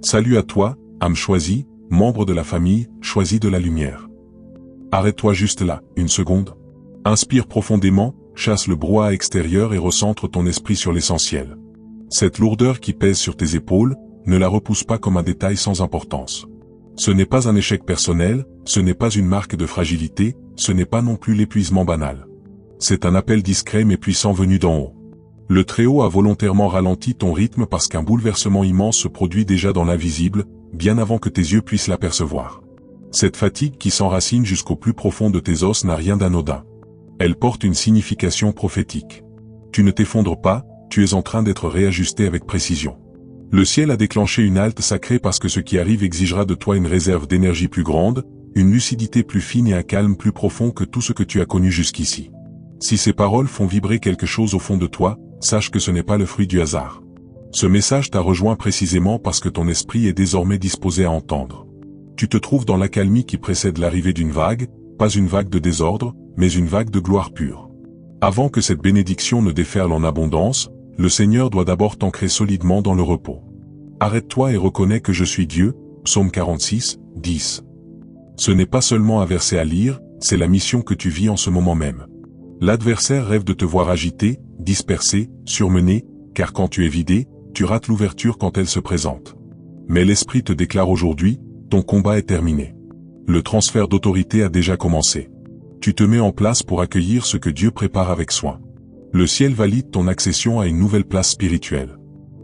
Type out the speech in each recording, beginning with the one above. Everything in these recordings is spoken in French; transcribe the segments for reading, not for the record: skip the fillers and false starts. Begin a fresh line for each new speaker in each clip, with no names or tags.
Salut à toi, âme choisie, membre de la famille, choisie de la lumière. Arrête-toi juste là, une seconde. Inspire profondément, chasse le brouhaha extérieur et recentre ton esprit sur l'essentiel. Cette lourdeur qui pèse sur tes épaules, ne la repousse pas comme un détail sans importance. Ce n'est pas un échec personnel, ce n'est pas une marque de fragilité, ce n'est pas non plus l'épuisement banal. C'est un appel discret mais puissant venu d'en haut. Le Très-Haut a volontairement ralenti ton rythme parce qu'un bouleversement immense se produit déjà dans l'invisible, bien avant que tes yeux puissent l'apercevoir. Cette fatigue qui s'enracine jusqu'au plus profond de tes os n'a rien d'anodin. Elle porte une signification prophétique. Tu ne t'effondres pas, tu es en train d'être réajusté avec précision. Le ciel a déclenché une halte sacrée parce que ce qui arrive exigera de toi une réserve d'énergie plus grande, une lucidité plus fine et un calme plus profond que tout ce que tu as connu jusqu'ici. Si ces paroles font vibrer quelque chose au fond de toi, sache que ce n'est pas le fruit du hasard. Ce message t'a rejoint précisément parce que ton esprit est désormais disposé à entendre. Tu te trouves dans l'accalmie qui précède l'arrivée d'une vague, pas une vague de désordre, mais une vague de gloire pure. Avant que cette bénédiction ne déferle en abondance, le Seigneur doit d'abord t'ancrer solidement dans le repos. Arrête-toi et reconnais que je suis Dieu, Psaume 46, 10. Ce n'est pas seulement un verset à lire, c'est la mission que tu vis en ce moment même. L'adversaire rêve de te voir agité, dispersé, surmené, car quand tu es vidé, tu rates l'ouverture quand elle se présente. Mais l'Esprit te déclare aujourd'hui, ton combat est terminé. Le transfert d'autorité a déjà commencé. Tu te mets en place pour accueillir ce que Dieu prépare avec soin. Le ciel valide ton accession à une nouvelle place spirituelle.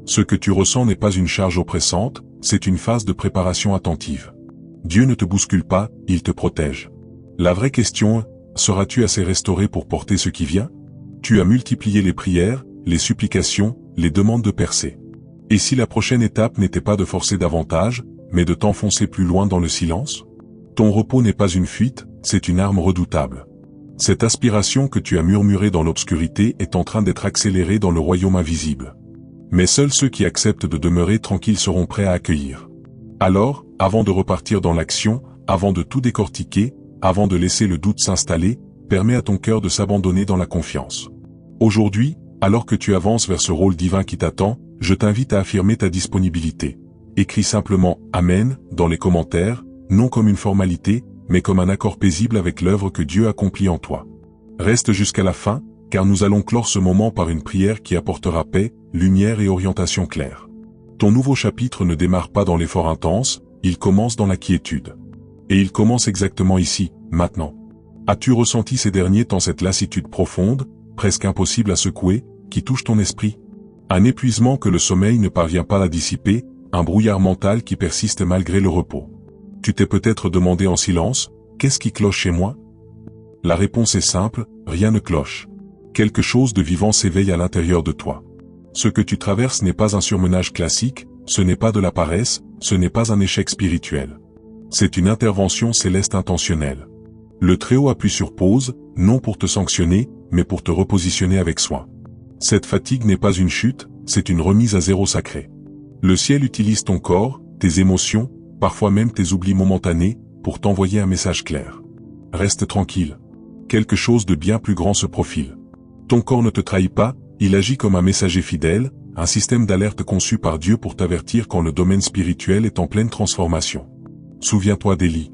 Ce que tu ressens n'est pas une charge oppressante, c'est une phase de préparation attentive. Dieu ne te bouscule pas, il te protège. La vraie question, seras-tu assez restauré pour porter ce qui vient? Tu as multiplié les prières, les supplications, les demandes de percée. Et si la prochaine étape n'était pas de forcer davantage, mais de t'enfoncer plus loin dans le silence? Ton repos n'est pas une fuite, c'est une arme redoutable. Cette aspiration que tu as murmurée dans l'obscurité est en train d'être accélérée dans le royaume invisible. Mais seuls ceux qui acceptent de demeurer tranquilles seront prêts à accueillir. Alors, avant de repartir dans l'action, avant de tout décortiquer, avant de laisser le doute s'installer, permets à ton cœur de s'abandonner dans la confiance. Aujourd'hui, alors que tu avances vers ce rôle divin qui t'attend, je t'invite à affirmer ta disponibilité. Écris simplement « Amen » dans les commentaires, non comme une formalité, mais comme un accord paisible avec l'œuvre que Dieu accomplit en toi. Reste jusqu'à la fin, car nous allons clore ce moment par une prière qui apportera paix, lumière et orientation claire. Ton nouveau chapitre ne démarre pas dans l'effort intense, il commence dans la quiétude. Et il commence exactement ici, maintenant. As-tu ressenti ces derniers temps cette lassitude profonde, presque impossible à secouer, qui touche ton esprit? Un épuisement que le sommeil ne parvient pas à dissiper, un brouillard mental qui persiste malgré le repos. Tu t'es peut-être demandé en silence, qu'est-ce qui cloche chez moi? La réponse est simple, rien ne cloche. Quelque chose de vivant s'éveille à l'intérieur de toi. Ce que tu traverses n'est pas un surmenage classique, ce n'est pas de la paresse, ce n'est pas un échec spirituel. C'est une intervention céleste intentionnelle. Le Très-Haut appuie sur pause, non pour te sanctionner, mais pour te repositionner avec soin. Cette fatigue n'est pas une chute, c'est une remise à zéro sacrée. Le ciel utilise ton corps, tes émotions, parfois même tes oublis momentanés, pour t'envoyer un message clair. Reste tranquille. Quelque chose de bien plus grand se profile. Ton corps ne te trahit pas, il agit comme un messager fidèle, un système d'alerte conçu par Dieu pour t'avertir quand le domaine spirituel est en pleine transformation. Souviens-toi d'Élie.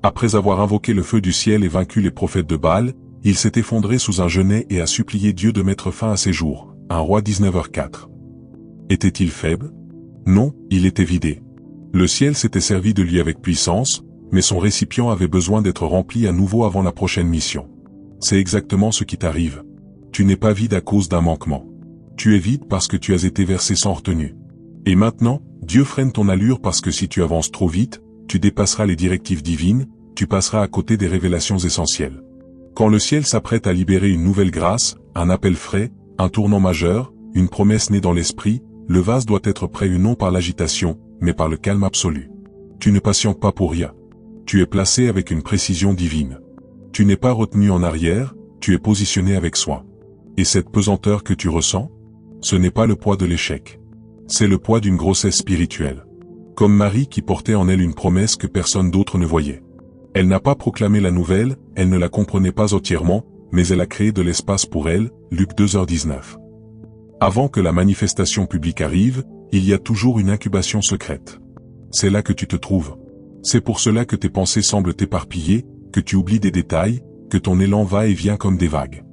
Après avoir invoqué le feu du ciel et vaincu les prophètes de Baal, il s'est effondré sous un genêt et a supplié Dieu de mettre fin à ses jours. 1 Roi 19h4. Était-il faible? Non, il était vidé. Le ciel s'était servi de lui avec puissance, mais son récipient avait besoin d'être rempli à nouveau avant la prochaine mission. C'est exactement ce qui t'arrive. Tu n'es pas vide à cause d'un manquement. Tu es vide parce que tu as été versé sans retenue. Et maintenant, Dieu freine ton allure parce que si tu avances trop vite, tu dépasseras les directives divines, tu passeras à côté des révélations essentielles. Quand le ciel s'apprête à libérer une nouvelle grâce, un appel frais, un tournant majeur, une promesse née dans l'esprit, le vase doit être prêt non par l'agitation, mais par le calme absolu. Tu ne patientes pas pour rien. Tu es placé avec une précision divine. Tu n'es pas retenu en arrière, tu es positionné avec soin. Et cette pesanteur que tu ressens, ce n'est pas le poids de l'échec. C'est le poids d'une grossesse spirituelle. Comme Marie qui portait en elle une promesse que personne d'autre ne voyait. Elle n'a pas proclamé la nouvelle, elle ne la comprenait pas entièrement, mais elle a créé de l'espace pour elle, Luc 2h19. Avant que la manifestation publique arrive, il y a toujours une incubation secrète. c'est là que tu te trouves. C'est pour cela que tes pensées semblent t'éparpiller, que tu oublies des détails, que ton élan va et vient comme des vagues.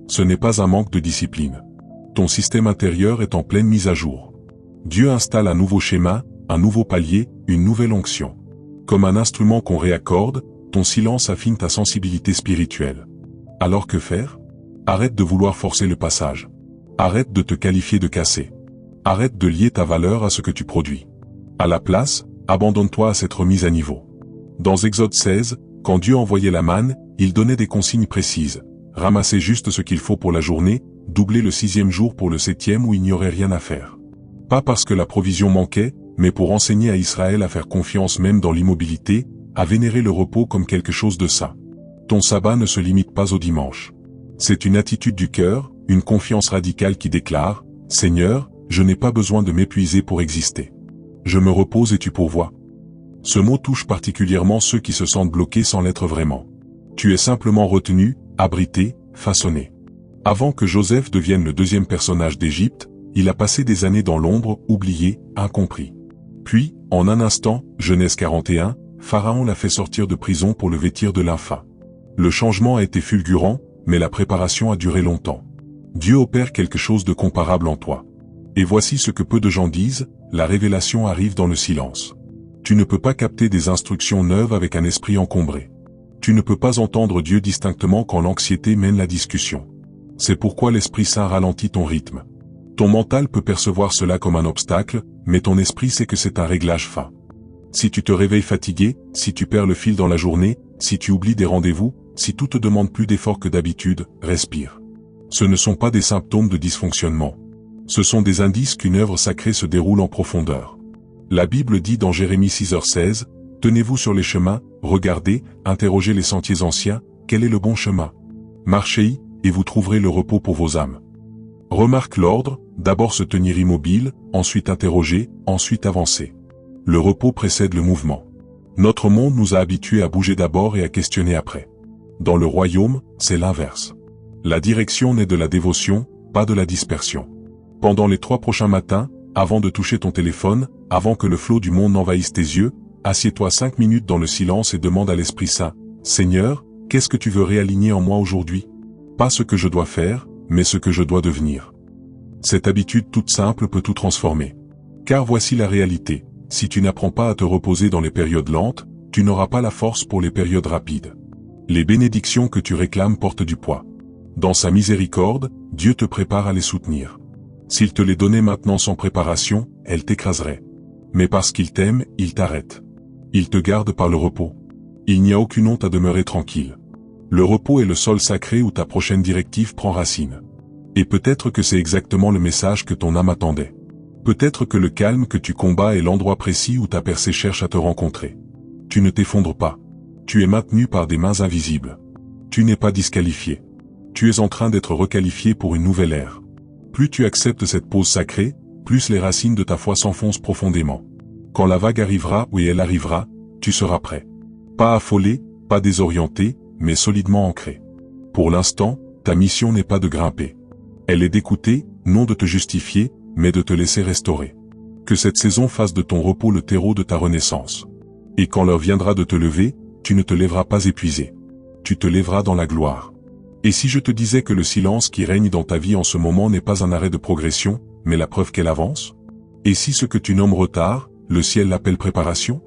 Ce n'est pas un manque de discipline. Ton système intérieur est en pleine mise à jour. Dieu installe un nouveau schéma, un nouveau palier, une nouvelle onction. Comme un instrument qu'on réaccorde, ton silence affine ta sensibilité spirituelle. Alors que faire? Arrête de vouloir forcer le passage. Arrête de te qualifier de cassé. Arrête de lier ta valeur à ce que tu produis. À la place, abandonne-toi à cette remise à niveau. Dans Exode 16, quand Dieu envoyait la manne, il donnait des consignes précises. Ramasser juste ce qu'il faut pour la journée, doubler le 6e jour pour le 7e où il n'y aurait rien à faire. Pas parce que la provision manquait, mais pour enseigner à Israël à faire confiance même dans l'immobilité, à vénérer le repos comme quelque chose de saint. Ton sabbat ne se limite pas au dimanche. C'est une attitude du cœur, une confiance radicale qui déclare « Seigneur, je n'ai pas besoin de m'épuiser pour exister. Je me repose et tu pourvois. » Ce mot touche particulièrement ceux qui se sentent bloqués sans l'être vraiment. Tu es simplement retenu, abrité, façonné. Avant que Joseph devienne le 2e personnage d'Égypte, il a passé des années dans l'ombre, oublié, incompris. Puis, en un instant, Genèse 41, Pharaon l'a fait sortir de prison pour le vêtir de linfa. Le changement a été fulgurant, mais la préparation a duré longtemps. Dieu opère quelque chose de comparable en toi. Et voici ce que peu de gens disent, la révélation arrive dans le silence. Tu ne peux pas capter des instructions neuves avec un esprit encombré. Tu ne peux pas entendre Dieu distinctement quand l'anxiété mène la discussion. C'est pourquoi l'Esprit Saint ralentit ton rythme. Ton mental peut percevoir cela comme un obstacle, mais ton esprit sait que c'est un réglage fin. Si tu te réveilles fatigué, si tu perds le fil dans la journée, si tu oublies des rendez-vous, si tout te demande plus d'efforts que d'habitude, respire. Ce ne sont pas des symptômes de dysfonctionnement. Ce sont des indices qu'une œuvre sacrée se déroule en profondeur. La Bible dit dans Jérémie 6h16, « Tenez-vous sur les chemins, regardez, interrogez les sentiers anciens, quel est le bon chemin? Marchez-y, et vous trouverez le repos pour vos âmes. » Remarque l'ordre, d'abord se tenir immobile, ensuite interroger, ensuite avancer. Le repos précède le mouvement. Notre monde nous a habitués à bouger d'abord et à questionner après. Dans le royaume, c'est l'inverse. La direction naît de la dévotion, pas de la dispersion. Pendant les 3 prochains matins, avant de toucher ton téléphone, avant que le flot du monde n'envahisse tes yeux, assieds-toi 5 minutes dans le silence et demande à l'Esprit Saint, « Seigneur, qu'est-ce que tu veux réaligner en moi aujourd'hui? Pas ce que je dois faire, mais ce que je dois devenir. » Cette habitude toute simple peut tout transformer. Car voici la réalité, si tu n'apprends pas à te reposer dans les périodes lentes, tu n'auras pas la force pour les périodes rapides. Les bénédictions que tu réclames portent du poids. Dans sa miséricorde, Dieu te prépare à les soutenir. S'il te les donnait maintenant sans préparation, elles t'écraseraient. Mais parce qu'il t'aime, il t'arrête. Il te garde par le repos. Il n'y a aucune honte à demeurer tranquille. Le repos est le sol sacré où ta prochaine directive prend racine. Et peut-être que c'est exactement le message que ton âme attendait. Peut-être que le calme que tu combats est l'endroit précis où ta percée cherche à te rencontrer. Tu ne t'effondres pas. Tu es maintenu par des mains invisibles. Tu n'es pas disqualifié. Tu es en train d'être requalifié pour une nouvelle ère. Plus tu acceptes cette pause sacrée, plus les racines de ta foi s'enfoncent profondément. Quand la vague arrivera, oui elle arrivera, tu seras prêt. Pas affolé, pas désorienté, mais solidement ancré. Pour l'instant, ta mission n'est pas de grimper. Elle est d'écouter, non de te justifier, mais de te laisser restaurer. Que cette saison fasse de ton repos le terreau de ta renaissance. Et quand l'heure viendra de te lever, tu ne te lèveras pas épuisé. Tu te lèveras dans la gloire. Et si je te disais que le silence qui règne dans ta vie en ce moment n'est pas un arrêt de progression, mais la preuve qu'elle avance? Et si ce que tu nommes retard, le ciel l'appelle préparation?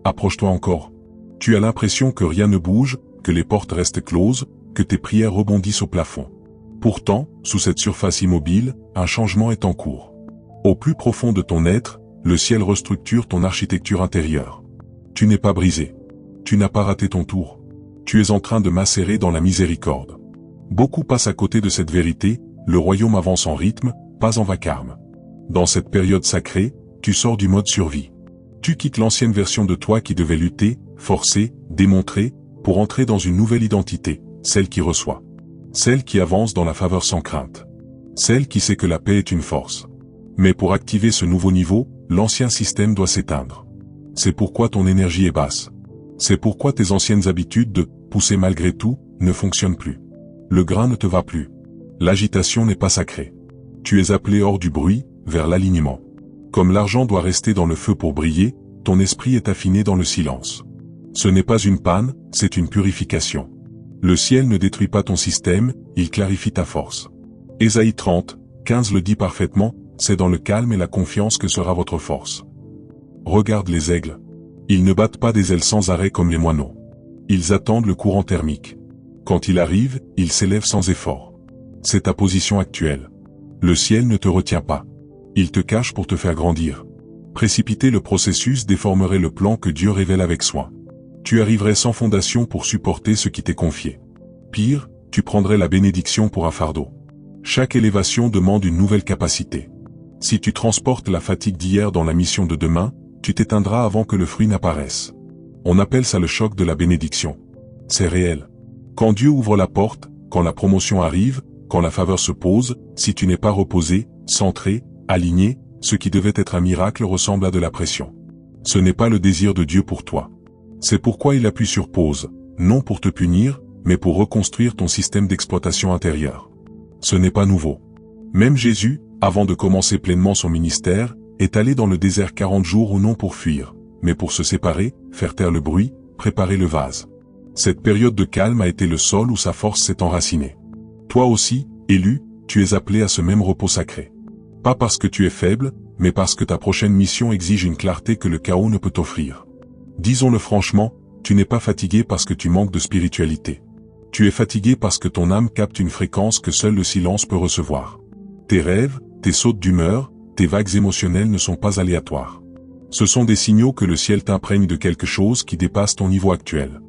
Approche-toi encore. Tu as l'impression que rien ne bouge, que les portes restent closes, que tes prières rebondissent au plafond. Pourtant, sous cette surface immobile, un changement est en cours. Au plus profond de ton être, le ciel restructure ton architecture intérieure. Tu n'es pas brisé. Tu n'as pas raté ton tour. Tu es en train de macérer dans la miséricorde. Beaucoup passent à côté de cette vérité, le royaume avance en rythme, pas en vacarme. Dans cette période sacrée, tu sors du mode survie. Tu quittes l'ancienne version de toi qui devait lutter, forcer, démontrer, pour entrer dans une nouvelle identité, celle qui reçoit. Celle qui avance dans la faveur sans crainte. Celle qui sait que la paix est une force. Mais pour activer ce nouveau niveau, l'ancien système doit s'éteindre. C'est pourquoi ton énergie est basse. C'est pourquoi tes anciennes habitudes de « pousser malgré tout » ne fonctionnent plus. Le grain ne te va plus. L'agitation n'est pas sacrée. Tu es appelé hors du bruit, vers l'alignement. Comme l'argent doit rester dans le feu pour briller, ton esprit est affiné dans le silence. Ce n'est pas une panne, c'est une purification. Le ciel ne détruit pas ton système, il clarifie ta force. Ésaïe 30, 15 le dit parfaitement, c'est dans le calme et la confiance que sera votre force. Regarde les aigles. Ils ne battent pas des ailes sans arrêt comme les moineaux. Ils attendent le courant thermique. Quand il arrive, ils s'élèvent sans effort. C'est ta position actuelle. Le ciel ne te retient pas. Il te cache pour te faire grandir. Précipiter le processus déformerait le plan que Dieu révèle avec soin. Tu arriverais sans fondation pour supporter ce qui t'est confié. Pire, tu prendrais la bénédiction pour un fardeau. Chaque élévation demande une nouvelle capacité. Si tu transportes la fatigue d'hier dans la mission de demain, tu t'éteindras avant que le fruit n'apparaisse. On appelle ça le choc de la bénédiction. C'est réel. Quand Dieu ouvre la porte, quand la promotion arrive, quand la faveur se pose, si tu n'es pas reposé, centré, aligné, ce qui devait être un miracle ressemble à de la pression. Ce n'est pas le désir de Dieu pour toi. C'est pourquoi il appuie sur pause, non pour te punir, mais pour reconstruire ton système d'exploitation intérieure. Ce n'est pas nouveau. Même Jésus, avant de commencer pleinement son ministère, est allé dans le désert 40 jours ou non pour fuir, mais pour se séparer, faire taire le bruit, préparer le vase. Cette période de calme a été le sol où sa force s'est enracinée. Toi aussi, élu, tu es appelé à ce même repos sacré. Pas parce que tu es faible, mais parce que ta prochaine mission exige une clarté que le chaos ne peut t'offrir. Disons-le franchement, tu n'es pas fatigué parce que tu manques de spiritualité. Tu es fatigué parce que ton âme capte une fréquence que seul le silence peut recevoir. Tes rêves, tes sautes d'humeur, tes vagues émotionnelles ne sont pas aléatoires. Ce sont des signaux que le ciel t'imprègne de quelque chose qui dépasse ton niveau actuel.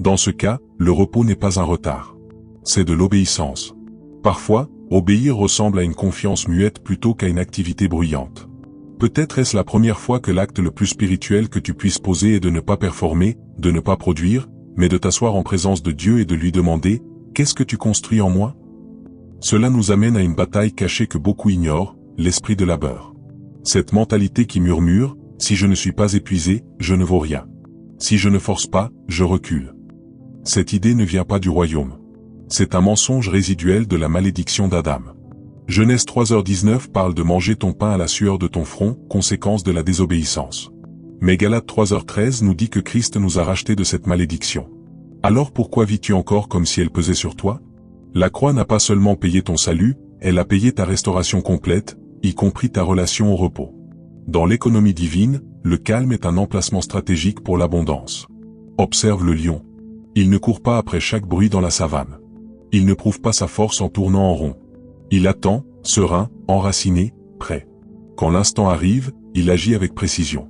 Dans ce cas, le repos n'est pas un retard. C'est de l'obéissance. Parfois, obéir ressemble à une confiance muette plutôt qu'à une activité bruyante. Peut-être est-ce la première fois que l'acte le plus spirituel que tu puisses poser est de ne pas performer, de ne pas produire, mais de t'asseoir en présence de Dieu et de lui demander « Qu'est-ce que tu construis en moi ?» Cela nous amène à une bataille cachée que beaucoup ignorent, l'esprit de labeur. Cette mentalité qui murmure « Si je ne suis pas épuisé, je ne vaux rien. Si je ne force pas, je recule. » Cette idée ne vient pas du royaume. C'est un mensonge résiduel de la malédiction d'Adam. Genèse 3h19 parle de manger ton pain à la sueur de ton front, conséquence de la désobéissance. Mais Galates 3h13 nous dit que Christ nous a rachetés de cette malédiction. Alors pourquoi vis-tu encore comme si elle pesait sur toi? La croix n'a pas seulement payé ton salut, elle a payé ta restauration complète, y compris ta relation au repos. Dans l'économie divine, le calme est un emplacement stratégique pour l'abondance. Observe le lion. Il ne court pas après chaque bruit dans la savane. Il ne prouve pas sa force en tournant en rond. Il attend, serein, enraciné, prêt. Quand l'instant arrive, il agit avec précision.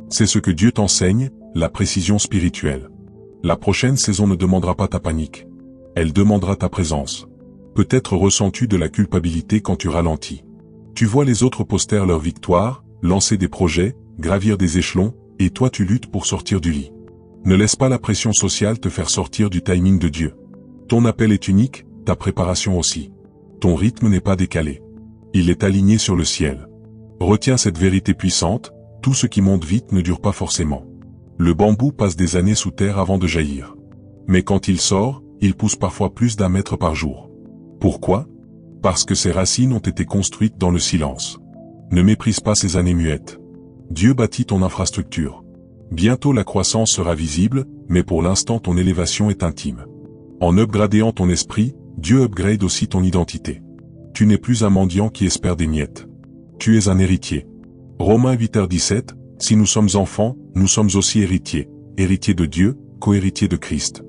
C'est ce que Dieu t'enseigne, la précision spirituelle. La prochaine saison ne demandera pas ta panique. Elle demandera ta présence. Peut-être ressens-tu de la culpabilité quand tu ralentis. Tu vois les autres poster leur victoire, lancer des projets, gravir des échelons, et toi tu luttes pour sortir du lit. Ne laisse pas la pression sociale te faire sortir du timing de Dieu. Ton appel est unique, ta préparation aussi. Ton rythme n'est pas décalé. Il est aligné sur le ciel. Retiens cette vérité puissante, tout ce qui monte vite ne dure pas forcément. Le bambou passe des années sous terre avant de jaillir. Mais quand il sort, il pousse parfois plus d'1 mètre par jour. Pourquoi? Parce que ses racines ont été construites dans le silence. Ne méprise pas ces années muettes. Dieu bâtit ton infrastructure. Bientôt la croissance sera visible, mais pour l'instant ton élévation est intime. En upgradant ton esprit, Dieu upgrade aussi ton identité. Tu n'es plus un mendiant qui espère des miettes. Tu es un héritier. Romains 8h17, si nous sommes enfants, nous sommes aussi héritiers, héritiers de Dieu, co-héritiers de Christ.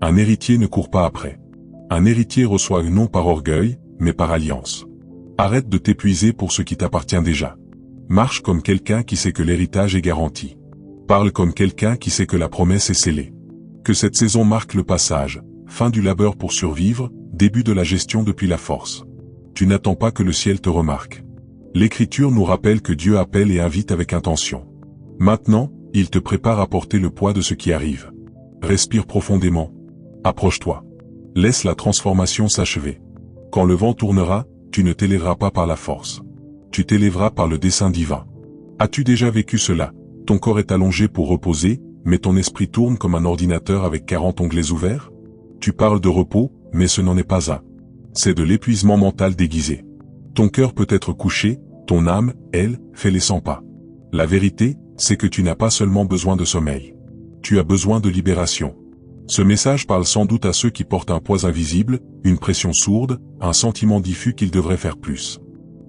Un héritier ne court pas après. Un héritier reçoit non par orgueil, mais par alliance. Arrête de t'épuiser pour ce qui t'appartient déjà. Marche comme quelqu'un qui sait que l'héritage est garanti. Parle comme quelqu'un qui sait que la promesse est scellée. Que cette saison marque le passage, fin du labeur pour survivre, début de la gestion depuis la force. Tu n'attends pas que le ciel te remarque. L'Écriture nous rappelle que Dieu appelle et invite avec intention. Maintenant, il te prépare à porter le poids de ce qui arrive. Respire profondément. Approche-toi. Laisse la transformation s'achever. Quand le vent tournera, tu ne t'élèveras pas par la force. Tu t'élèveras par le dessein divin. As-tu déjà vécu cela? Ton corps est allongé pour reposer, mais ton esprit tourne comme un ordinateur avec 40 onglets ouverts? Tu parles de repos, mais ce n'en est pas un. C'est de l'épuisement mental déguisé. Ton cœur peut être couché, ton âme, elle, fait les 100 pas. La vérité, c'est que tu n'as pas seulement besoin de sommeil. Tu as besoin de libération. Ce message parle sans doute à ceux qui portent un poids invisible, une pression sourde, un sentiment diffus qu'ils devraient faire plus.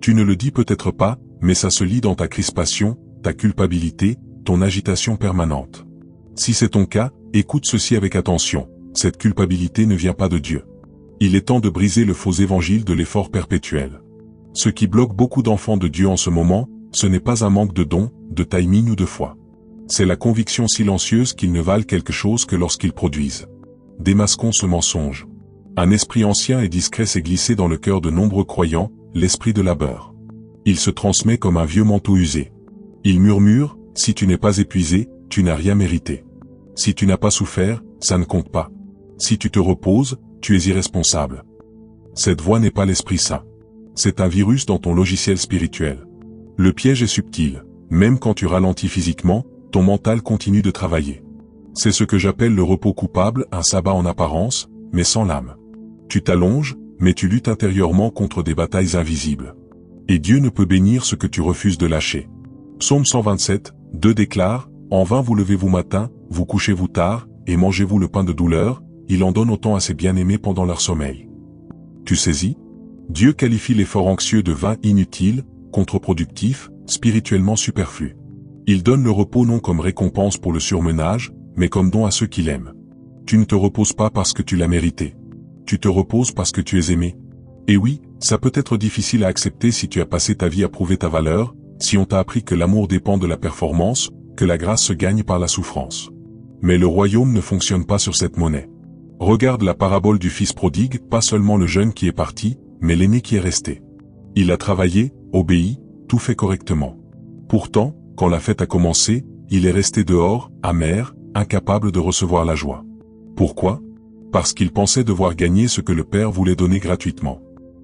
Tu ne le dis peut-être pas, mais ça se lit dans ta crispation, ta culpabilité, ton agitation permanente. Si c'est ton cas, écoute ceci avec attention, cette culpabilité ne vient pas de Dieu. Il est temps de briser le faux évangile de l'effort perpétuel. Ce qui bloque beaucoup d'enfants de Dieu en ce moment, ce n'est pas un manque de dons, de timing ou de foi. C'est la conviction silencieuse qu'ils ne valent quelque chose que lorsqu'ils produisent. Démasquons ce mensonge. Un esprit ancien et discret s'est glissé dans le cœur de nombreux croyants, l'esprit de labeur. Il se transmet comme un vieux manteau usé. Il murmure, si tu n'es pas épuisé, tu n'as rien mérité. Si tu n'as pas souffert, ça ne compte pas. Si tu te reposes, tu es irresponsable. Cette voix n'est pas l'Esprit Saint. C'est un virus dans ton logiciel spirituel. Le piège est subtil. Même quand tu ralentis physiquement, ton mental continue de travailler. C'est ce que j'appelle le repos coupable, un sabbat en apparence, mais sans l'âme. Tu t'allonges, mais tu luttes intérieurement contre des batailles invisibles. Et Dieu ne peut bénir ce que tu refuses de lâcher. Psaume 127, 2 déclare, « En vain vous levez-vous matin, vous couchez-vous tard, et mangez-vous le pain de douleur, il en donne autant à ses bien-aimés pendant leur sommeil. » Tu saisis? Dieu qualifie l'effort anxieux de vain inutile, contre-productif, spirituellement superflu. Il donne le repos non comme récompense pour le surmenage, mais comme don à ceux qui l'aiment. Tu ne te reposes pas parce que tu l'as mérité. Tu te reposes parce que tu es aimé. Et oui, ça peut être difficile à accepter si tu as passé ta vie à prouver ta valeur, si on t'a appris que l'amour dépend de la performance, que la grâce se gagne par la souffrance. Mais le royaume ne fonctionne pas sur cette monnaie. Regarde la parabole du fils prodigue, pas seulement le jeune qui est parti, mais l'aîné qui est resté. Il a travaillé, obéi, tout fait correctement. Pourtant, quand la fête a commencé, il est resté dehors, amer, incapable de recevoir la joie. Pourquoi? Parce qu'il pensait devoir gagner ce que le Père voulait donner gratuitement.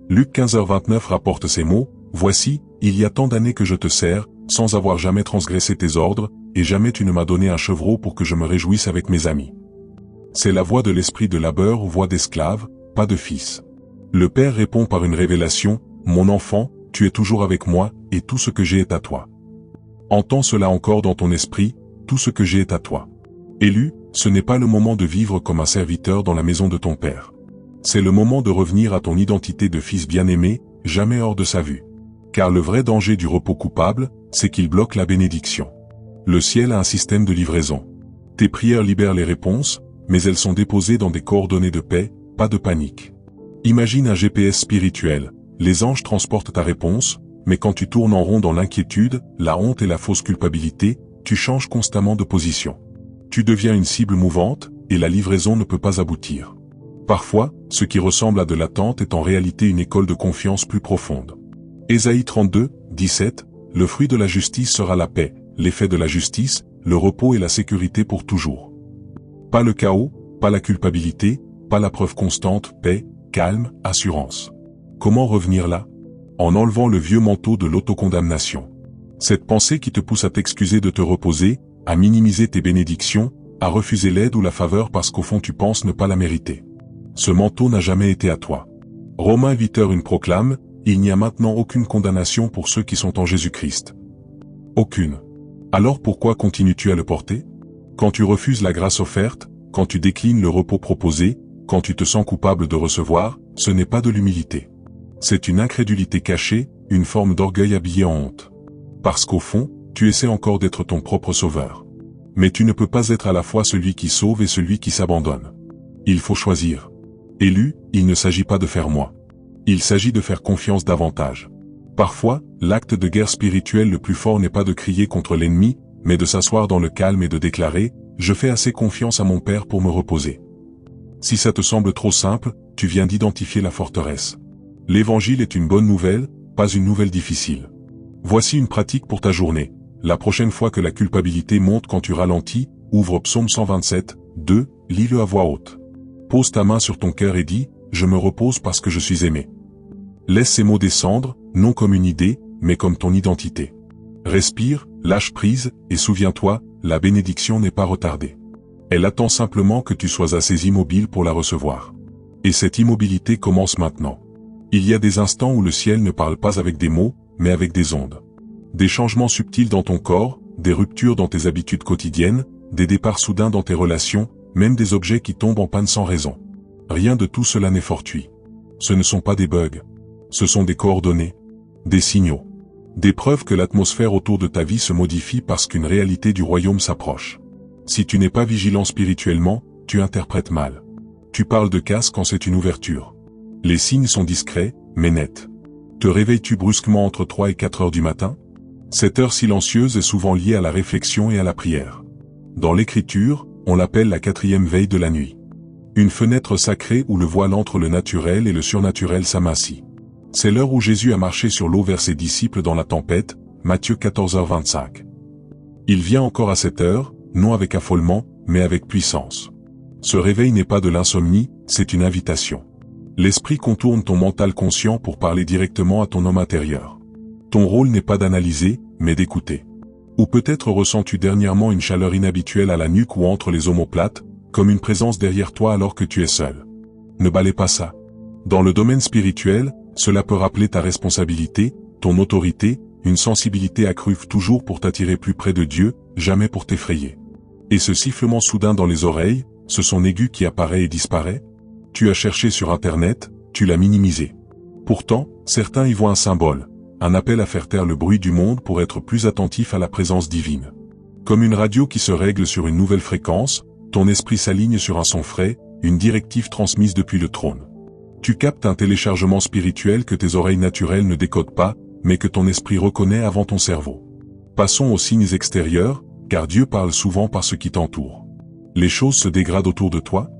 Luc 15h29 rapporte ces mots, « Voici, il y a tant d'années que je te sers, sans avoir jamais transgressé tes ordres, et jamais tu ne m'as donné un chevreau pour que je me réjouisse avec mes amis. » C'est la voix de l'esprit de labeur ou voix d'esclave, pas de fils. Le Père répond par une révélation, « Mon enfant, tu es toujours avec moi, et tout ce que j'ai est à toi. » Entends cela encore dans ton esprit, tout ce que j'ai est à toi. Élu, ce n'est pas le moment de vivre comme un serviteur dans la maison de ton Père. C'est le moment de revenir à ton identité de fils bien-aimé, jamais hors de sa vue. Car le vrai danger du repos coupable, c'est qu'il bloque la bénédiction. Le ciel a un système de livraison. Tes prières libèrent les réponses, mais elles sont déposées dans des coordonnées de paix, pas de panique. Imagine un GPS spirituel, les anges transportent ta réponse, mais quand tu tournes en rond dans l'inquiétude, la honte et la fausse culpabilité, tu changes constamment de position. Tu deviens une cible mouvante, et la livraison ne peut pas aboutir. Parfois, ce qui ressemble à de l'attente est en réalité une école de confiance plus profonde. Ésaïe 32, 17, « Le fruit de la justice sera la paix, l'effet de la justice, le repos et la sécurité pour toujours. » Pas le chaos, pas la culpabilité, pas la preuve constante, paix, calme, assurance. Comment revenir là? En enlevant le vieux manteau de l'autocondamnation. Cette pensée qui te pousse à t'excuser de te reposer, à minimiser tes bénédictions, à refuser l'aide ou la faveur parce qu'au fond tu penses ne pas la mériter. Ce manteau n'a jamais été à toi. Romains 8h1 proclame, « Il n'y a maintenant aucune condamnation pour ceux qui sont en Jésus-Christ. » Aucune. Alors pourquoi continues-tu à le porter? Quand tu refuses la grâce offerte, quand tu déclines le repos proposé, quand tu te sens coupable de recevoir, ce n'est pas de l'humilité. C'est une incrédulité cachée, une forme d'orgueil habillé en honte. Parce qu'au fond, tu essaies encore d'être ton propre sauveur. Mais tu ne peux pas être à la fois celui qui sauve et celui qui s'abandonne. Il faut choisir. Élu, il ne s'agit pas de faire moins. Il s'agit de faire confiance davantage. Parfois, l'acte de guerre spirituelle le plus fort n'est pas de crier contre l'ennemi, mais de s'asseoir dans le calme et de déclarer « Je fais assez confiance à mon Père pour me reposer ». Si ça te semble trop simple, tu viens d'identifier la forteresse. L'évangile est une bonne nouvelle, pas une nouvelle difficile. Voici une pratique pour ta journée. La prochaine fois que la culpabilité monte quand tu ralentis, ouvre Psaume 127, 2, lis-le à voix haute. Pose ta main sur ton cœur et dis « Je me repose parce que je suis aimé ». Laisse ces mots descendre, non comme une idée, mais comme ton identité. Respire, lâche prise, et souviens-toi, la bénédiction n'est pas retardée. Elle attend simplement que tu sois assez immobile pour la recevoir. Et cette immobilité commence maintenant. Il y a des instants où le ciel ne parle pas avec des mots, mais avec des ondes. Des changements subtils dans ton corps, des ruptures dans tes habitudes quotidiennes, des départs soudains dans tes relations, même des objets qui tombent en panne sans raison. Rien de tout cela n'est fortuit. Ce ne sont pas des bugs. Ce sont des coordonnées, des signaux, des preuves que l'atmosphère autour de ta vie se modifie parce qu'une réalité du royaume s'approche. Si tu n'es pas vigilant spirituellement, tu interprètes mal. Tu parles de casse quand c'est une ouverture. Les signes sont discrets, mais nets. Te réveilles-tu brusquement entre 3 et 4 heures du matin? Cette heure silencieuse est souvent liée à la réflexion et à la prière. Dans l'Écriture, on l'appelle la 4e veille de la nuit. Une fenêtre sacrée où le voile entre le naturel et le surnaturel s'amassit. C'est l'heure où Jésus a marché sur l'eau vers ses disciples dans la tempête, Matthieu 14h25. Il vient encore à cette heure, non avec affolement, mais avec puissance. Ce réveil n'est pas de l'insomnie, c'est une invitation. L'esprit contourne ton mental conscient pour parler directement à ton homme intérieur. Ton rôle n'est pas d'analyser, mais d'écouter. Ou peut-être ressens-tu dernièrement une chaleur inhabituelle à la nuque ou entre les omoplates, comme une présence derrière toi alors que tu es seul. Ne balais pas ça. Dans le domaine spirituel, cela peut rappeler ta responsabilité, ton autorité, une sensibilité accrue toujours pour t'attirer plus près de Dieu, jamais pour t'effrayer. Et ce sifflement soudain dans les oreilles, ce son aigu qui apparaît et disparaît? Tu as cherché sur Internet, tu l'as minimisé. Pourtant, certains y voient un symbole, un appel à faire taire le bruit du monde pour être plus attentif à la présence divine. Comme une radio qui se règle sur une nouvelle fréquence, ton esprit s'aligne sur un son frais, une directive transmise depuis le trône. Tu captes un téléchargement spirituel que tes oreilles naturelles ne décodent pas, mais que ton esprit reconnaît avant ton cerveau. Passons aux signes extérieurs, car Dieu parle souvent par ce qui t'entoure. Les choses se dégradent autour de toi?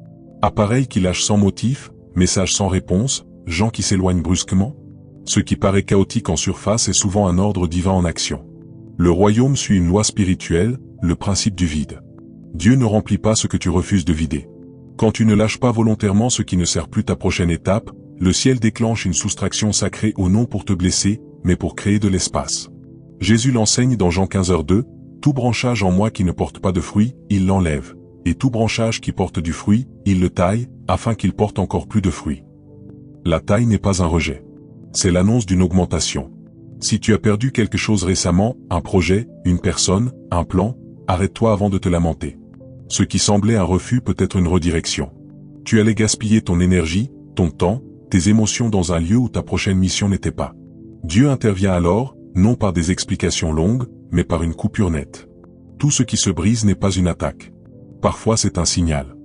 Appareils qui lâchent sans motif, messages sans réponse, gens qui s'éloignent brusquement? Ce qui paraît chaotique en surface est souvent un ordre divin en action. Le royaume suit une loi spirituelle, le principe du vide. Dieu ne remplit pas ce que tu refuses de vider. Quand tu ne lâches pas volontairement ce qui ne sert plus ta prochaine étape, le ciel déclenche une soustraction sacrée au non pour te blesser, mais pour créer de l'espace. Jésus l'enseigne dans Jean 15h2, « Tout branchage en moi qui ne porte pas de fruit, il l'enlève, et tout branchage qui porte du fruit, il le taille, afin qu'il porte encore plus de fruits. » La taille n'est pas un rejet. C'est l'annonce d'une augmentation. Si tu as perdu quelque chose récemment, un projet, une personne, un plan, arrête-toi avant de te lamenter. Ce qui semblait un refus peut être une redirection. Tu allais gaspiller ton énergie, ton temps, tes émotions dans un lieu où ta prochaine mission n'était pas. Dieu intervient alors, non par des explications longues, mais par une coupure nette. Tout ce qui se brise n'est pas une attaque. Parfois c'est un signal.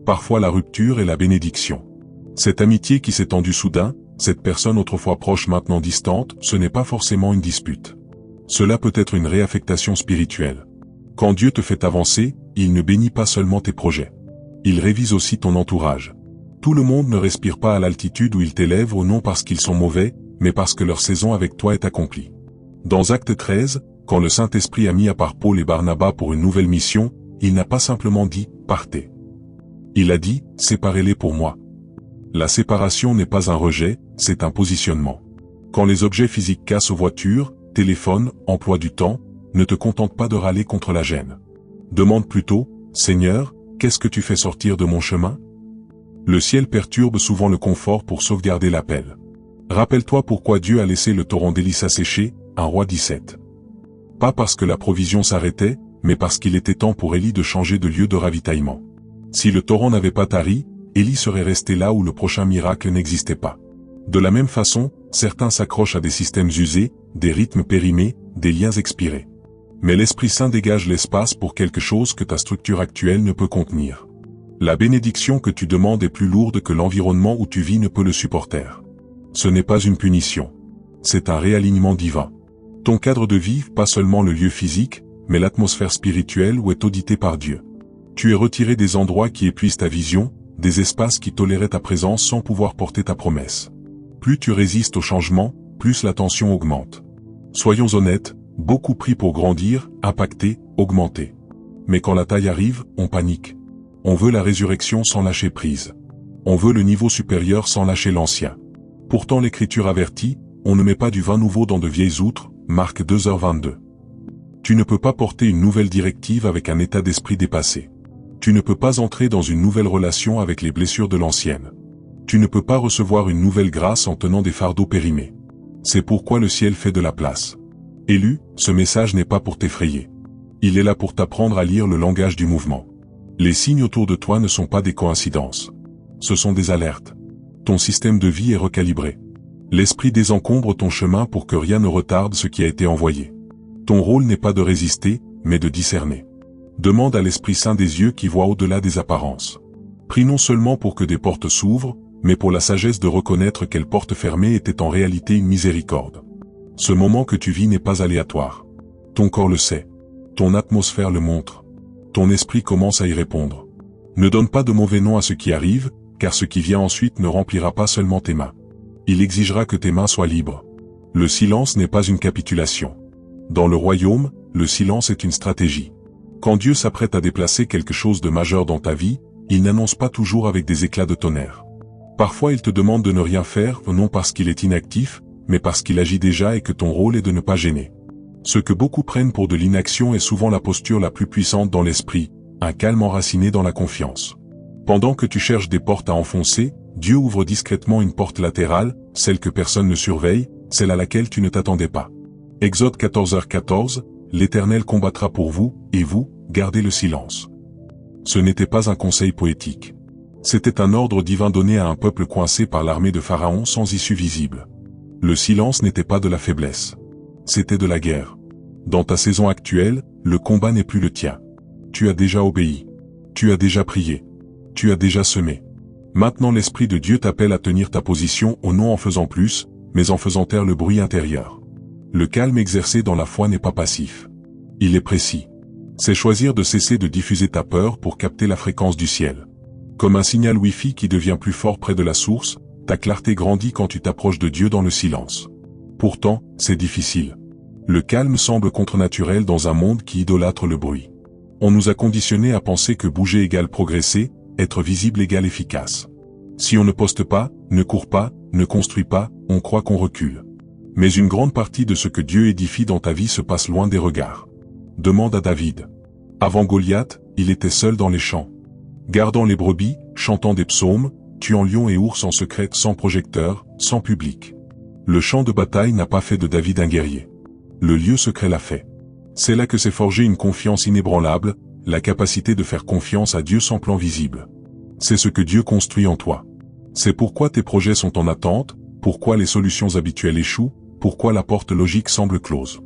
Parfois la rupture est la bénédiction. Cette amitié qui s'est tendue soudain, cette personne autrefois proche maintenant distante, ce n'est pas forcément une dispute. Cela peut être une réaffectation spirituelle. Quand Dieu te fait avancer, il ne bénit pas seulement tes projets. Il révise aussi ton entourage. Tout le monde ne respire pas à l'altitude où il t'élève ou non parce qu'ils sont mauvais, mais parce que leur saison avec toi est accomplie. Dans Acte 13, quand le Saint-Esprit a mis à part Paul et Barnabas pour une nouvelle mission, il n'a pas simplement dit « partez ». Il a dit « séparez-les pour moi ». La séparation n'est pas un rejet, c'est un positionnement. Quand les objets physiques cassent aux voitures, téléphones, emploi du temps, ne te contente pas de râler contre la gêne. Demande plutôt, Seigneur, qu'est-ce que tu fais sortir de mon chemin? Le ciel perturbe souvent le confort pour sauvegarder l'appel. Rappelle-toi pourquoi Dieu a laissé le torrent d'Élie sécher, 1 Roi 17. Pas parce que la provision s'arrêtait, mais parce qu'il était temps pour Élie de changer de lieu de ravitaillement. Si le torrent n'avait pas tari, Élie serait resté là où le prochain miracle n'existait pas. De la même façon, certains s'accrochent à des systèmes usés, des rythmes périmés, des liens expirés. Mais l'Esprit Saint dégage l'espace pour quelque chose que ta structure actuelle ne peut contenir. La bénédiction que tu demandes est plus lourde que l'environnement où tu vis ne peut le supporter. Ce n'est pas une punition. C'est un réalignement divin. Ton cadre de vie, pas seulement le lieu physique, mais l'atmosphère spirituelle où est audité par Dieu. Tu es retiré des endroits qui épuisent ta vision, des espaces qui toléraient ta présence sans pouvoir porter ta promesse. Plus tu résistes au changement, plus la tension augmente. Soyons honnêtes, beaucoup prient pour grandir, impacter, augmenter. Mais quand la taille arrive, on panique. On veut la résurrection sans lâcher prise. On veut le niveau supérieur sans lâcher l'ancien. Pourtant l'Écriture avertit, on ne met pas du vin nouveau dans de vieilles outres, Marc 2h22. Tu ne peux pas porter une nouvelle directive avec un état d'esprit dépassé. Tu ne peux pas entrer dans une nouvelle relation avec les blessures de l'ancienne. Tu ne peux pas recevoir une nouvelle grâce en tenant des fardeaux périmés. C'est pourquoi le ciel fait de la place. Élu, ce message n'est pas pour t'effrayer. Il est là pour t'apprendre à lire le langage du mouvement. Les signes autour de toi ne sont pas des coïncidences. Ce sont des alertes. Ton système de vie est recalibré. L'esprit désencombre ton chemin pour que rien ne retarde ce qui a été envoyé. Ton rôle n'est pas de résister, mais de discerner. Demande à l'Esprit Saint des yeux qui voient au-delà des apparences. Prie non seulement pour que des portes s'ouvrent, mais pour la sagesse de reconnaître quelle porte fermée était en réalité une miséricorde. Ce moment que tu vis n'est pas aléatoire. Ton corps le sait. Ton atmosphère le montre. Ton esprit commence à y répondre. Ne donne pas de mauvais nom à ce qui arrive, car ce qui vient ensuite ne remplira pas seulement tes mains. Il exigera que tes mains soient libres. Le silence n'est pas une capitulation. Dans le royaume, le silence est une stratégie. Quand Dieu s'apprête à déplacer quelque chose de majeur dans ta vie, il n'annonce pas toujours avec des éclats de tonnerre. Parfois il te demande de ne rien faire, non parce qu'il est inactif, mais parce qu'il agit déjà et que ton rôle est de ne pas gêner. Ce que beaucoup prennent pour de l'inaction est souvent la posture la plus puissante dans l'esprit, un calme enraciné dans la confiance. Pendant que tu cherches des portes à enfoncer, Dieu ouvre discrètement une porte latérale, celle que personne ne surveille, celle à laquelle tu ne t'attendais pas. Exode 14h14, l'Éternel combattra pour vous, et vous, gardez le silence. Ce n'était pas un conseil poétique. C'était un ordre divin donné à un peuple coincé par l'armée de Pharaon sans issue visible. Le silence n'était pas de la faiblesse. C'était de la guerre. Dans ta saison actuelle, le combat n'est plus le tien. Tu as déjà obéi. Tu as déjà prié. Tu as déjà semé. Maintenant l'Esprit de Dieu t'appelle à tenir ta position non en faisant plus, mais en faisant taire le bruit intérieur. Le calme exercé dans la foi n'est pas passif. Il est précis. C'est choisir de cesser de diffuser ta peur pour capter la fréquence du ciel. Comme un signal Wi-Fi qui devient plus fort près de la source, ta clarté grandit quand tu t'approches de Dieu dans le silence. Pourtant, c'est difficile. Le calme semble contre-naturel dans un monde qui idolâtre le bruit. On nous a conditionnés à penser que bouger égale progresser, être visible égale efficace. Si on ne poste pas, ne court pas, ne construit pas, on croit qu'on recule. Mais une grande partie de ce que Dieu édifie dans ta vie se passe loin des regards. Demande à David. Avant Goliath, il était seul dans les champs. Gardant les brebis, chantant des psaumes, tuant lions et ours en secret, sans projecteur, sans public. Le champ de bataille n'a pas fait de David un guerrier. Le lieu secret l'a fait. C'est là que s'est forgée une confiance inébranlable, la capacité de faire confiance à Dieu sans plan visible. C'est ce que Dieu construit en toi. C'est pourquoi tes projets sont en attente, pourquoi les solutions habituelles échouent, pourquoi la porte logique semble close.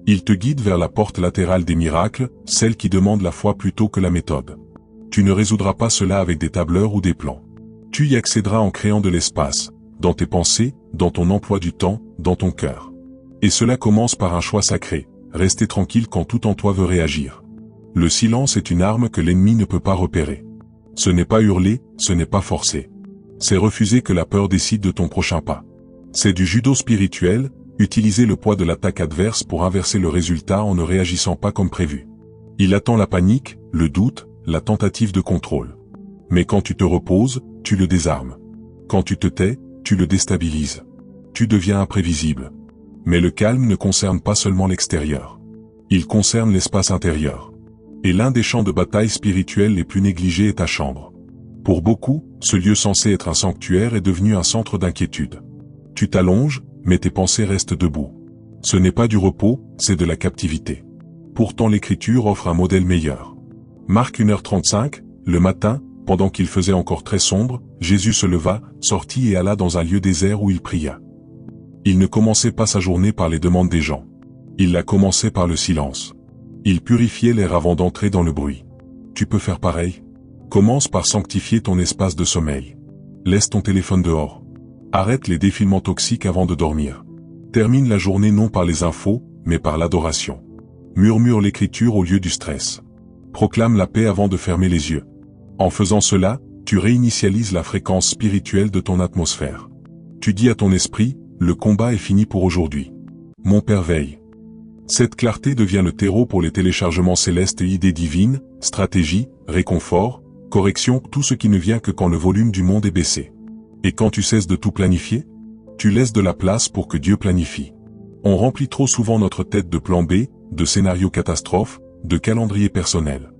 Il te guide vers la porte latérale des miracles, celle qui demande la foi plutôt que la méthode. Tu ne résoudras pas cela avec des tableurs ou des plans. Tu y accéderas en créant de l'espace, dans tes pensées, dans ton emploi du temps, dans ton cœur. Et cela commence par un choix sacré, rester tranquille quand tout en toi veut réagir. Le silence est une arme que l'ennemi ne peut pas repérer. Ce n'est pas hurler, ce n'est pas forcer. C'est refuser que la peur décide de ton prochain pas. C'est du judo spirituel, utiliser le poids de l'attaque adverse pour inverser le résultat en ne réagissant pas comme prévu. Il attend la panique, le doute, la tentative de contrôle. Mais quand tu te reposes, tu le désarmes. Quand tu te tais, tu le déstabilises. Tu deviens imprévisible. Mais le calme ne concerne pas seulement l'extérieur. Il concerne l'espace intérieur. Et l'un des champs de bataille spirituels les plus négligés est ta chambre. Pour beaucoup, ce lieu censé être un sanctuaire est devenu un centre d'inquiétude. Tu t'allonges, mais tes pensées restent debout. Ce n'est pas du repos, c'est de la captivité. Pourtant l'Écriture offre un modèle meilleur. Marc 1h35, le matin, pendant qu'il faisait encore très sombre, Jésus se leva, sortit et alla dans un lieu désert où il pria. Il ne commençait pas sa journée par les demandes des gens. Il la commençait par le silence. Il purifiait l'air avant d'entrer dans le bruit. Tu peux faire pareil. Commence par sanctifier ton espace de sommeil. Laisse ton téléphone dehors. Arrête les défilements toxiques avant de dormir. Termine la journée non par les infos, mais par l'adoration. Murmure l'écriture au lieu du stress. Proclame la paix avant de fermer les yeux. En faisant cela, tu réinitialises la fréquence spirituelle de ton atmosphère. Tu dis à ton esprit, le combat est fini pour aujourd'hui. Mon Père veille. Cette clarté devient le terreau pour les téléchargements célestes et idées divines, stratégies, réconfort, correction, tout ce qui ne vient que quand le volume du monde est baissé. Et quand tu cesses de tout planifier, tu laisses de la place pour que Dieu planifie. On remplit trop souvent notre tête de plan B, de scénarios catastrophes, de calendrier personnel.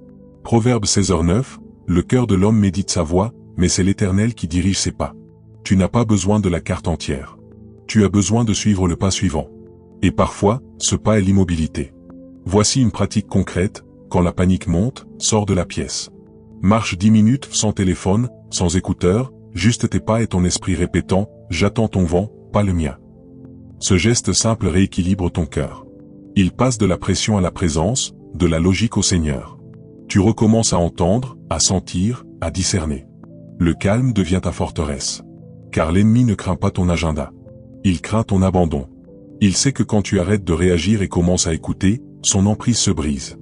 Proverbe 16h9, le cœur de l'homme médite sa voie, mais c'est l'Éternel qui dirige ses pas. Tu n'as pas besoin de la carte entière. Tu as besoin de suivre le pas suivant. Et parfois, ce pas est l'immobilité. Voici une pratique concrète, quand la panique monte, sors de la pièce. Marche 10 minutes sans téléphone, sans écouteurs, juste tes pas et ton esprit répétant « J'attends ton vent, pas le mien ». Ce geste simple rééquilibre ton cœur. Il passe de la pression à la présence, de la logique au Seigneur. Tu recommences à entendre, à sentir, à discerner. Le calme devient ta forteresse. Car l'ennemi ne craint pas ton agenda. Il craint ton abandon. Il sait que quand tu arrêtes de réagir et commences à écouter, son emprise se brise.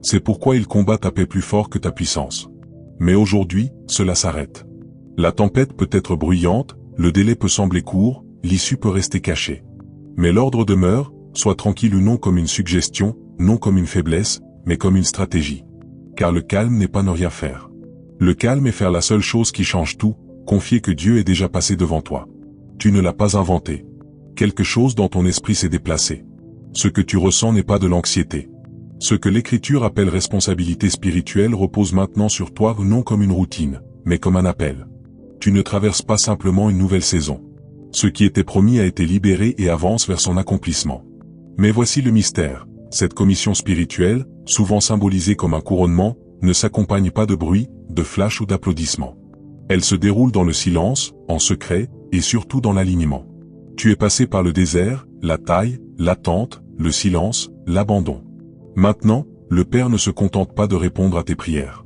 C'est pourquoi il combat ta paix plus fort que ta puissance. Mais aujourd'hui, cela s'arrête. La tempête peut être bruyante, le délai peut sembler court, l'issue peut rester cachée. Mais l'ordre demeure, sois tranquille ou non comme une suggestion, non comme une faiblesse, mais comme une stratégie. Car le calme n'est pas ne rien faire. Le calme est faire la seule chose qui change tout, confier que Dieu est déjà passé devant toi. Tu ne l'as pas inventé. Quelque chose dans ton esprit s'est déplacé. Ce que tu ressens n'est pas de l'anxiété. Ce que l'Écriture appelle responsabilité spirituelle repose maintenant sur toi non comme une routine, mais comme un appel. Tu ne traverses pas simplement une nouvelle saison. Ce qui était promis a été libéré et avance vers son accomplissement. Mais voici le mystère. Cette commission spirituelle, souvent symbolisée comme un couronnement, ne s'accompagne pas de bruit, de flash ou d'applaudissements. Elle se déroule dans le silence, en secret, et surtout dans l'alignement. Tu es passé par le désert, la taille, l'attente, le silence, l'abandon. Maintenant, le Père ne se contente pas de répondre à tes prières.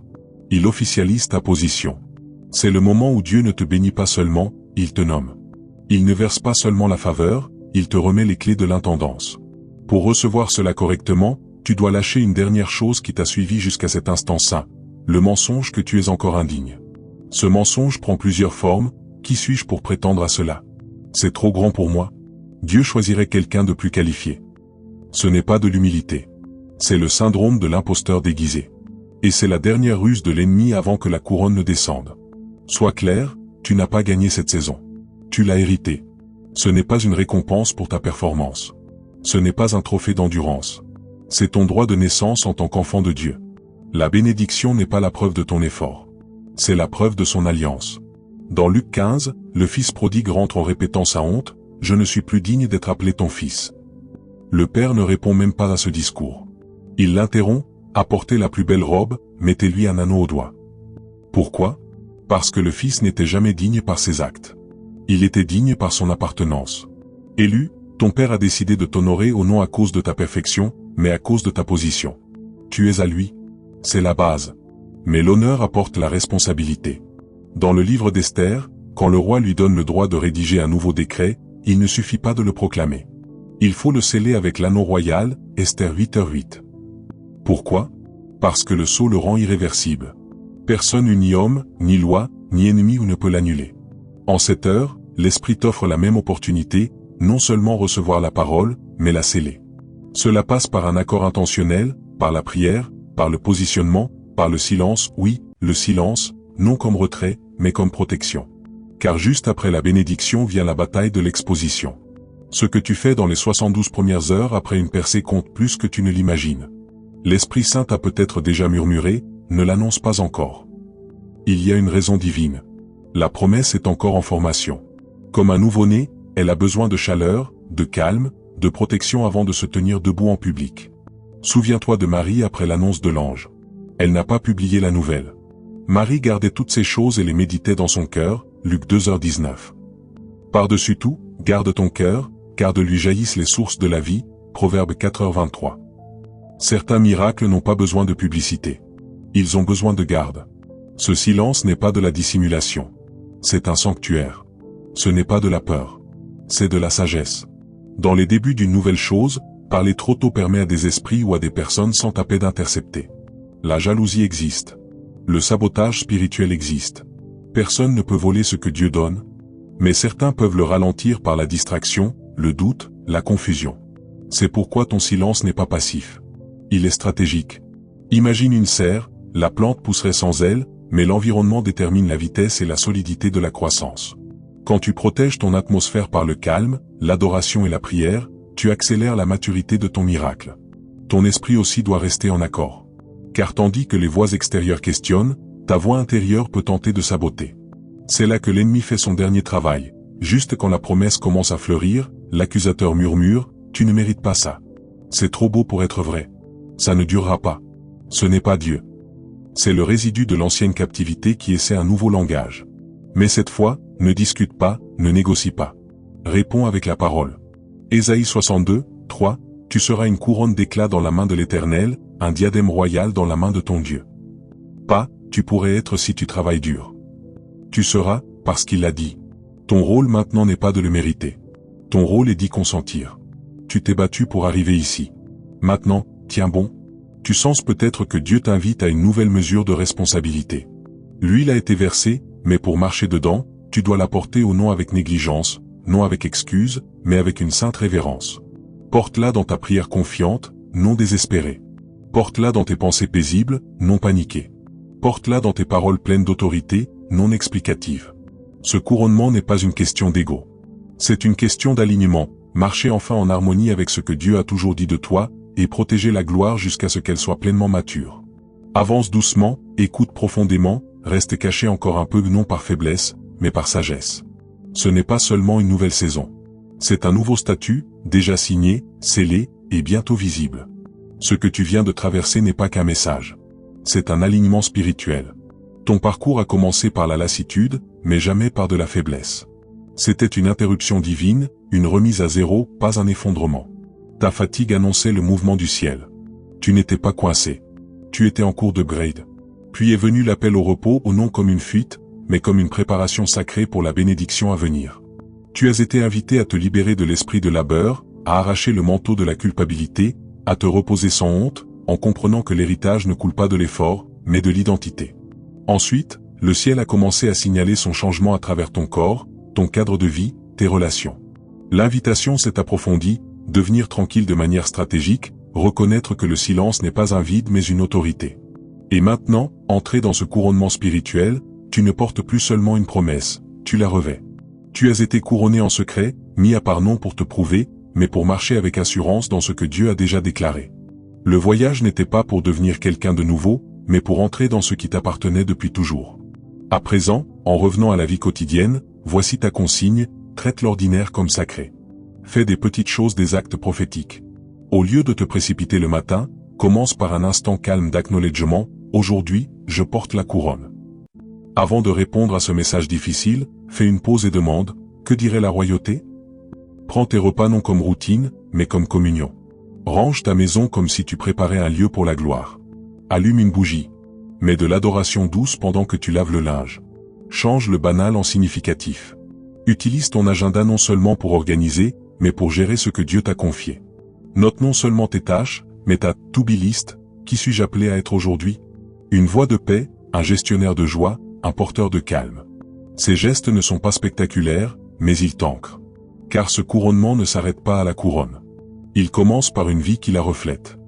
Il officialise ta position. C'est le moment où Dieu ne te bénit pas seulement, il te nomme. Il ne verse pas seulement la faveur, il te remet les clés de l'intendance. Pour recevoir cela correctement, tu dois lâcher une dernière chose qui t'a suivi jusqu'à cet instant saint, le mensonge que tu es encore indigne. Ce mensonge prend plusieurs formes, qui suis-je pour prétendre à cela? C'est trop grand pour moi. Dieu choisirait quelqu'un de plus qualifié. Ce n'est pas de l'humilité. C'est le syndrome de l'imposteur déguisé. Et c'est la dernière ruse de l'ennemi avant que la couronne ne descende. Sois clair, tu n'as pas gagné cette saison. Tu l'as hérité. Ce n'est pas une récompense pour ta performance. Ce n'est pas un trophée d'endurance. C'est ton droit de naissance en tant qu'enfant de Dieu. La bénédiction n'est pas la preuve de ton effort. C'est la preuve de son alliance. Dans Luc 15, le fils prodigue rentre en répétant sa honte, « Je ne suis plus digne d'être appelé ton fils ». Le père ne répond même pas à ce discours. Il l'interrompt, « Apportez la plus belle robe, mettez-lui un anneau au doigt ». Pourquoi? Parce que le fils n'était jamais digne par ses actes. Il était digne par son appartenance. Élu, ton père a décidé de t'honorer au non à cause de ta perfection, mais à cause de ta position. Tu es à lui. C'est la base. Mais l'honneur apporte la responsabilité. Dans le livre d'Esther, quand le roi lui donne le droit de rédiger un nouveau décret, il ne suffit pas de le proclamer. Il faut le sceller avec l'anneau royal, Esther 8h8. Pourquoi? Parce que le sceau le rend irréversible. Personne ni homme, ni loi, ni ennemi ne peut l'annuler. En cette heure, l'Esprit t'offre la même opportunité, non seulement recevoir la parole, mais la sceller. Cela passe par un accord intentionnel, par la prière, par le positionnement, par le silence, oui, le silence, non comme retrait, mais comme protection. Car juste après la bénédiction vient la bataille de l'exposition. Ce que tu fais dans les 72 premières heures après une percée compte plus que tu ne l'imagines. L'Esprit Saint a peut-être déjà murmuré, ne l'annonce pas encore. Il y a une raison divine. La promesse est encore en formation. Comme un nouveau-né, elle a besoin de chaleur, de calme, de protection avant de se tenir debout en public. Souviens-toi de Marie après l'annonce de l'ange. Elle n'a pas publié la nouvelle. Marie gardait toutes ces choses et les méditait dans son cœur, Luc 2h19. Par-dessus tout, garde ton cœur, car de lui jaillissent les sources de la vie, Proverbe 4h23. Certains miracles n'ont pas besoin de publicité. Ils ont besoin de garde. Ce silence n'est pas de la dissimulation. C'est un sanctuaire. Ce n'est pas de la peur. C'est de la sagesse. Dans les débuts d'une nouvelle chose, parler trop tôt permet à des esprits ou à des personnes sans taper d'intercepter. La jalousie existe. Le sabotage spirituel existe. Personne ne peut voler ce que Dieu donne, mais certains peuvent le ralentir par la distraction, le doute, la confusion. C'est pourquoi ton silence n'est pas passif. Il est stratégique. Imagine une serre, la plante pousserait sans elle, mais l'environnement détermine la vitesse et la solidité de la croissance. Quand tu protèges ton atmosphère par le calme, l'adoration et la prière, tu accélères la maturité de ton miracle. Ton esprit aussi doit rester en accord. Car tandis que les voix extérieures questionnent, ta voix intérieure peut tenter de saboter. C'est là que l'ennemi fait son dernier travail. Juste quand la promesse commence à fleurir, l'accusateur murmure, « Tu ne mérites pas ça. C'est trop beau pour être vrai. » Ça ne durera pas. Ce n'est pas Dieu. C'est le résidu de l'ancienne captivité qui essaie un nouveau langage. Mais cette fois, ne discute pas, ne négocie pas. Réponds avec la parole. Ésaïe 62, 3, tu seras une couronne d'éclat dans la main de l'Éternel, un diadème royal dans la main de ton Dieu. Pas, tu pourrais être si tu travailles dur. Tu seras, parce qu'il l'a dit. Ton rôle maintenant n'est pas de le mériter. Ton rôle est d'y consentir. Tu t'es battu pour arriver ici. Maintenant, tiens bon. Tu sens peut-être que Dieu t'invite à une nouvelle mesure de responsabilité. L'huile a été versée, mais pour marcher dedans, tu dois la porter ou non avec négligence, non avec excuse, mais avec une sainte révérence. Porte-la dans ta prière confiante, non désespérée. Porte-la dans tes pensées paisibles, non paniquées. Porte-la dans tes paroles pleines d'autorité, non explicatives. Ce couronnement n'est pas une question d'ego. C'est une question d'alignement, marcher enfin en harmonie avec ce que Dieu a toujours dit de toi, et protéger la gloire jusqu'à ce qu'elle soit pleinement mature. Avance doucement, écoute profondément, reste caché encore un peu non par faiblesse, mais par sagesse. Ce n'est pas seulement une nouvelle saison. C'est un nouveau statut, déjà signé, scellé, et bientôt visible. Ce que tu viens de traverser n'est pas qu'un message. C'est un alignement spirituel. Ton parcours a commencé par la lassitude, mais jamais par de la faiblesse. C'était une interruption divine, une remise à zéro, pas un effondrement. Ta fatigue annonçait le mouvement du ciel. Tu n'étais pas coincé. Tu étais en cours de grade. Puis est venu l'appel au repos non comme une fuite, mais comme une préparation sacrée pour la bénédiction à venir. Tu as été invité à te libérer de l'esprit de labeur, à arracher le manteau de la culpabilité, à te reposer sans honte, en comprenant que l'héritage ne coule pas de l'effort, mais de l'identité. Ensuite, le ciel a commencé à signaler son changement à travers ton corps, ton cadre de vie, tes relations. L'invitation s'est approfondie, devenir tranquille de manière stratégique, reconnaître que le silence n'est pas un vide mais une autorité. Et maintenant, entrer dans ce couronnement spirituel, tu ne portes plus seulement une promesse, tu la revêts. Tu as été couronné en secret, mis à part non pour te prouver, mais pour marcher avec assurance dans ce que Dieu a déjà déclaré. Le voyage n'était pas pour devenir quelqu'un de nouveau, mais pour entrer dans ce qui t'appartenait depuis toujours. À présent, en revenant à la vie quotidienne, voici ta consigne, traite l'ordinaire comme sacré. Fais des petites choses des actes prophétiques. Au lieu de te précipiter le matin, commence par un instant calme d'acknowledgement, aujourd'hui, je porte la couronne. Avant de répondre à ce message difficile, fais une pause et demande, que dirait la royauté? Prends tes repas non comme routine, mais comme communion. Range ta maison comme si tu préparais un lieu pour la gloire. Allume une bougie. Mets de l'adoration douce pendant que tu laves le linge. Change le banal en significatif. Utilise ton agenda non seulement pour organiser, mais pour gérer ce que Dieu t'a confié. Note non seulement tes tâches, mais ta to-be list, qui suis-je appelé à être aujourd'hui? Une voix de paix, un gestionnaire de joie, un porteur de calme. Ces gestes ne sont pas spectaculaires, mais ils t'ancrent. Car ce couronnement ne s'arrête pas à la couronne. Il commence par une vie qui la reflète.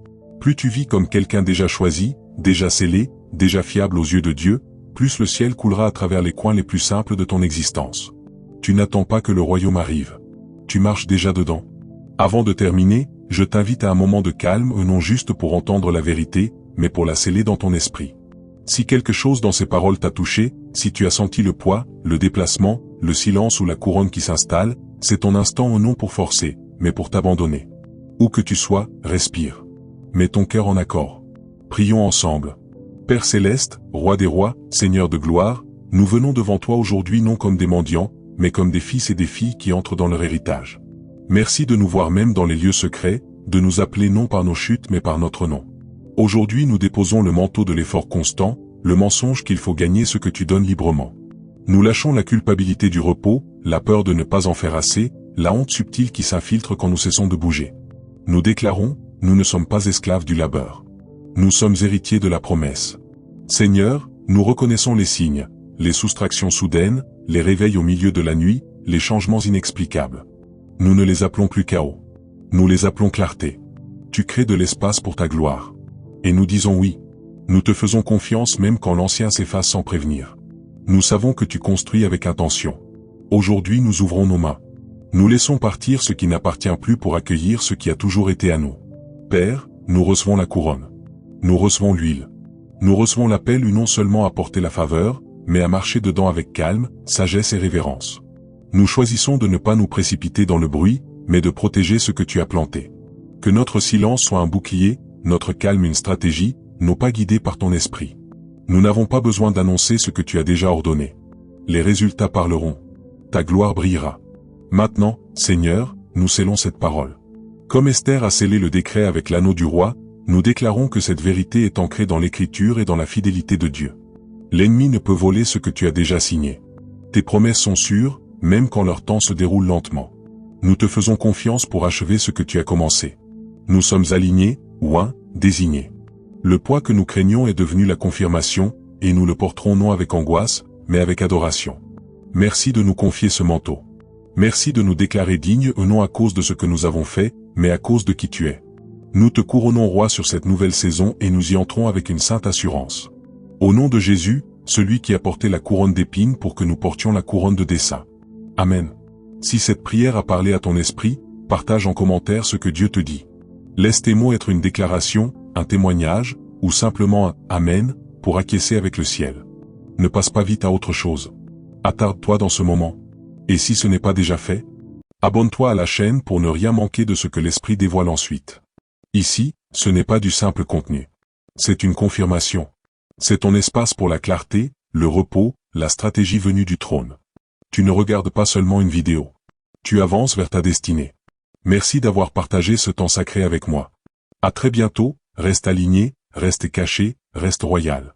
Plus tu vis comme quelqu'un déjà choisi, déjà scellé, déjà fiable aux yeux de Dieu, plus le ciel coulera à travers les coins les plus simples de ton existence. Tu n'attends pas que le royaume arrive. Tu marches déjà dedans. Avant de terminer, je t'invite à un moment de calme, non juste pour entendre la vérité, mais pour la sceller dans ton esprit. Si quelque chose dans ces paroles t'a touché, si tu as senti le poids, le déplacement, le silence ou la couronne qui s'installe, c'est ton instant non pour forcer, mais pour t'abandonner. Où que tu sois, respire. Mets ton cœur en accord. Prions ensemble. Père céleste, roi des rois, Seigneur de gloire, nous venons devant toi aujourd'hui non comme des mendiants, mais comme des fils et des filles qui entrent dans leur héritage. Merci de nous voir même dans les lieux secrets, de nous appeler non par nos chutes mais par notre nom. Aujourd'hui nous déposons le manteau de l'effort constant, le mensonge qu'il faut gagner ce que tu donnes librement. Nous lâchons la culpabilité du repos, la peur de ne pas en faire assez, la honte subtile qui s'infiltre quand nous cessons de bouger. Nous déclarons, nous ne sommes pas esclaves du labeur. Nous sommes héritiers de la promesse. Seigneur, nous reconnaissons les signes, les soustractions soudaines, les réveils au milieu de la nuit, les changements inexplicables. Nous ne les appelons plus chaos. Nous les appelons clarté. Tu crées de l'espace pour ta gloire. Et nous disons oui. Nous te faisons confiance même quand l'ancien s'efface sans prévenir. Nous savons que tu construis avec intention. Aujourd'hui nous ouvrons nos mains. Nous laissons partir ce qui n'appartient plus pour accueillir ce qui a toujours été à nous. Père, nous recevons la couronne. Nous recevons l'huile. Nous recevons l'appel non seulement à porter la faveur, mais à marcher dedans avec calme, sagesse et révérence. Nous choisissons de ne pas nous précipiter dans le bruit, mais de protéger ce que tu as planté. Que notre silence soit un bouclier, notre calme une stratégie, non pas guidés par ton esprit. Nous n'avons pas besoin d'annoncer ce que tu as déjà ordonné. Les résultats parleront. Ta gloire brillera. Maintenant, Seigneur, nous scellons cette parole. Comme Esther a scellé le décret avec l'anneau du roi, nous déclarons que cette vérité est ancrée dans l'Écriture et dans la fidélité de Dieu. L'ennemi ne peut voler ce que tu as déjà signé. Tes promesses sont sûres, même quand leur temps se déroule lentement. Nous te faisons confiance pour achever ce que tu as commencé. Nous sommes alignés, oints, désignés. Le poids que nous craignons est devenu la confirmation, et nous le porterons non avec angoisse, mais avec adoration. Merci de nous confier ce manteau. Merci de nous déclarer dignes non à cause de ce que nous avons fait, mais à cause de qui tu es. Nous te couronnons roi sur cette nouvelle saison et nous y entrons avec une sainte assurance. Au nom de Jésus, celui qui a porté la couronne d'épines pour que nous portions la couronne de dessein. Amen. Si cette prière a parlé à ton esprit, partage en commentaire ce que Dieu te dit. Laisse tes mots être une déclaration, un témoignage, ou simplement un « Amen » pour acquiescer avec le ciel. Ne passe pas vite à autre chose. Attarde-toi dans ce moment. Et si ce n'est pas déjà fait, abonne-toi à la chaîne pour ne rien manquer de ce que l'Esprit dévoile ensuite. Ici, ce n'est pas du simple contenu. C'est une confirmation. C'est ton espace pour la clarté, le repos, la stratégie venue du trône. Tu ne regardes pas seulement une vidéo. Tu avances vers ta destinée. Merci d'avoir partagé ce temps sacré avec moi. À très bientôt, reste aligné, reste caché, reste royal.